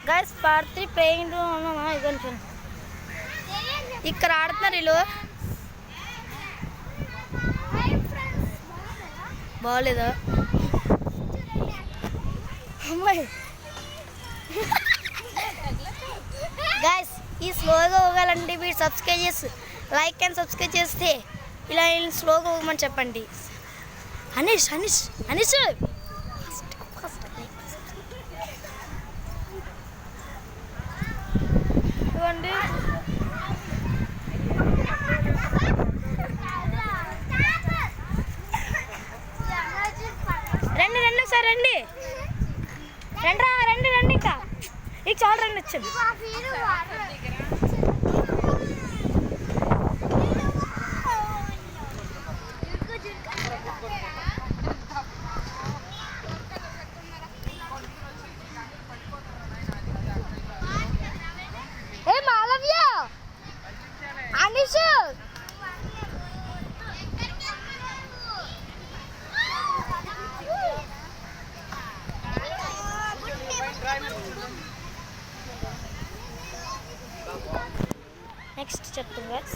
Guys part 3 playing ఇదండి ఇక్కడ ఆడుతున్నారు వీళ్ళు. బాగోలేదా అమ్మాయి? గైస్ ఈ స్లోగా పోగాలంటే మీరు సబ్స్క్రైబ్ చేసి లైక్ అండ్ సబ్స్క్రైబ్ చేస్తే ఇలా స్లోగా పోగమని చెప్పండి. అనీష్ అనీష్ అనీష్ ఇవ్వండి. రండి రండి సార్ రండి రండి రండి రండి ఇంకా ఇక చాలా రండి వచ్చాను. ఏ మాలవ్య అనీష్ నెక్స్ట్ చెప్తాం గైస్.